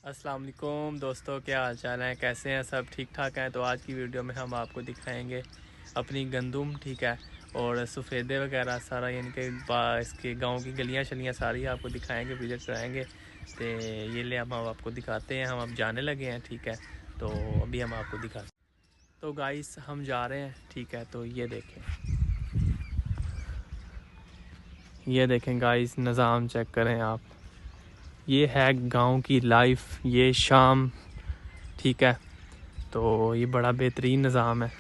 अस्सलाम वालेकुम दोस्तों, क्या हाल चाल है, कैसे हैं सब? ठीक ठाक हैं। तो आज की वीडियो में हम आपको दिखाएंगे अपनी गंदुम, ठीक है, और सफ़ेदे वगैरह सारा, यानी कि इसके गांव की गलियां शलियां सारी आपको दिखाएंगे, विजिट कराएंगे। तो ये ले हम आपको दिखाते हैं। हम अब जाने लगे हैं, ठीक है। तो अभी हम आपको दिखाते हैं। तो गाइस हम जा रहे हैं, ठीक है। तो ये देखें गाइस, निज़ाम चेक करें आप। ये है गांव की लाइफ, ये शाम, ठीक है। तो ये बड़ा बेहतरीन निज़ाम है।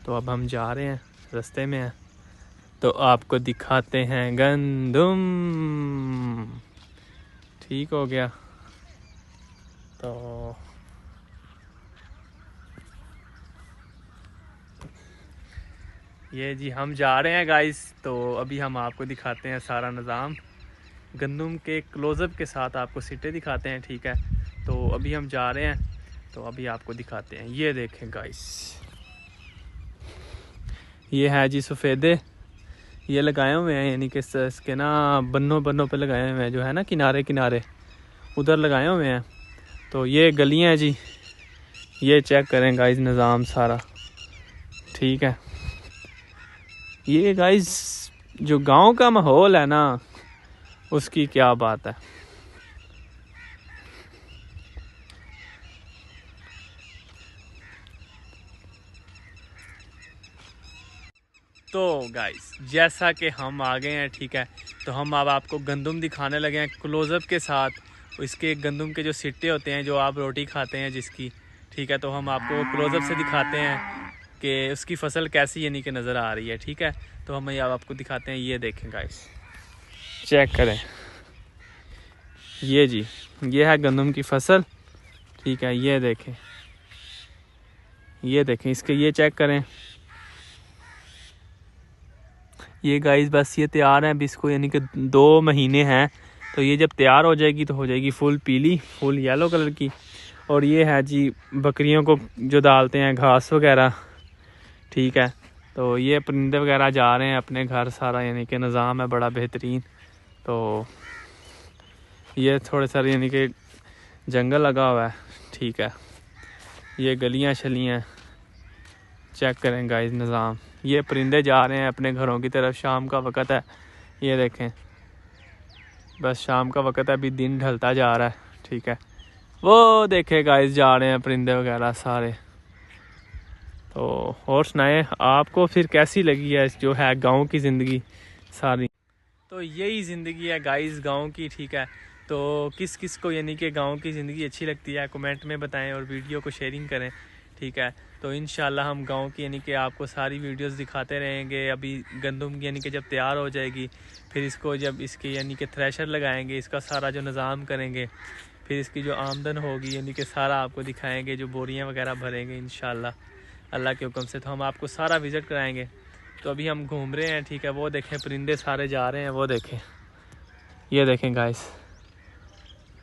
तो अब हम जा रहे हैं, रास्ते में हैं, तो आपको दिखाते हैं गंदुम। ठीक हो गया। तो ये जी हम जा रहे हैं गाइस। तो अभी हम आपको दिखाते हैं सारा निज़ाम गंदुम के क्लोज़अप के साथ, आपको सीटें दिखाते हैं, ठीक है। तो अभी हम जा रहे हैं, तो अभी आपको दिखाते हैं। ये देखें गाइस, ये है जी सफ़ेदे, ये लगाए हुए हैं, यानी कि इसके ना बन्नों बन्नों पे लगाए हुए हैं, जो है ना किनारे किनारे उधर लगाए हुए हैं। तो ये गलियां हैं जी, ये चेक करें गाइस निज़ाम सारा, ठीक है। ये गाइस जो गांव का माहौल है ना, उसकी क्या बात है। तो गाइस जैसा कि हम आ गए हैं, ठीक है। तो हम अब आपको गंदुम दिखाने लगे हैं क्लोज़अप के साथ। इसके गंदुम के जो सिट्टे होते हैं, जो आप रोटी खाते हैं जिसकी, ठीक है। तो हम आपको क्लोज़अप से दिखाते हैं कि उसकी फसल कैसी यानी कि नज़र आ रही है, ठीक है। तो हम अब आपको दिखाते हैं। ये देखें गाइस, चेक करें, ये जी, ये है गंदुम की फसल, ठीक है। ये देखें इसके, ये चेक करें। ये गाइस बस ये तैयार है अभी, इसको यानी कि 2 महीने हैं। तो ये जब तैयार हो जाएगी तो हो जाएगी फुल पीली, फुल येलो कलर की। और ये है जी बकरियों को जो डालते हैं घास वगैरह, ठीक है। तो ये परिंदे वगैरह जा रहे हैं अपने घर, सारा यानी कि निज़ाम है बड़ा बेहतरीन। तो ये थोड़े सारे यानी कि जंगल लगा हुआ है, ठीक है। ये गलियां शलियां चेक करें गाइस निज़ाम। ये परिंदे जा रहे हैं अपने घरों की तरफ, शाम का वक़्त है। ये देखें, बस शाम का वक़्त है, अभी दिन ढलता जा रहा है, ठीक है। वो देखे गाइस जा रहे हैं परिंदे वगैरह सारे। तो और सुनाए आपको फिर कैसी लगी है जो है गांव की ज़िंदगी सारी। तो यही ज़िंदगी है गाइस गांव की, ठीक है। तो किस किस को यानी कि गांव की ज़िंदगी अच्छी लगती है, कमेंट में बताएं और वीडियो को शेयरिंग करें, ठीक है। तो इंशाल्लाह हम गांव की यानी कि आपको सारी वीडियोस दिखाते रहेंगे। अभी गंदुम यानी कि जब तैयार हो जाएगी, फिर इसको जब इसके यानी कि थ्रेशर लगाएंगे, इसका सारा जो निज़ाम करेंगे, फिर इसकी जो आमदन होगी यानी कि सारा आपको दिखाएंगे, जो बोरियां वगैरह भरेंगे इंशाल्लाह अल्लाह के हुक्म से। तो हम आपको सारा विज़िट कराएंगे। तो अभी हम घूम रहे हैं, ठीक है। वो देखें परिंदे सारे जा रहे हैं, वो देखें, ये देखें गाइस,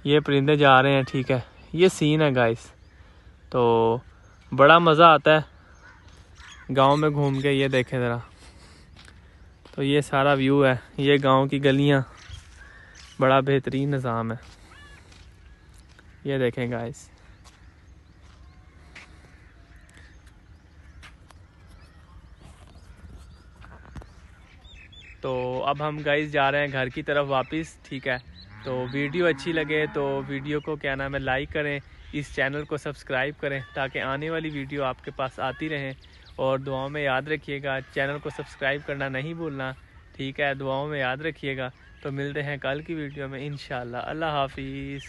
ये परिंदे जा रहे हैं, ठीक है। ये सीन है गाइस। तो बड़ा मज़ा आता है गांव में घूम के। ये देखें ज़रा, तो ये सारा व्यू है, ये गांव की गलियां, बड़ा बेहतरीन निज़ाम है। ये देखें गाइस। तो अब हम गाइस जा रहे हैं घर की तरफ वापस, ठीक है। तो वीडियो अच्छी लगे तो वीडियो को क्या नाम है लाइक करें, इस चैनल को सब्सक्राइब करें ताकि आने वाली वीडियो आपके पास आती रहें। और दुआओं में याद रखिएगा, चैनल को सब्सक्राइब करना नहीं भूलना, ठीक है। दुआओं में याद रखिएगा। तो मिलते हैं कल की वीडियो में इंशाल्लाह। अल्लाह हाफिज़।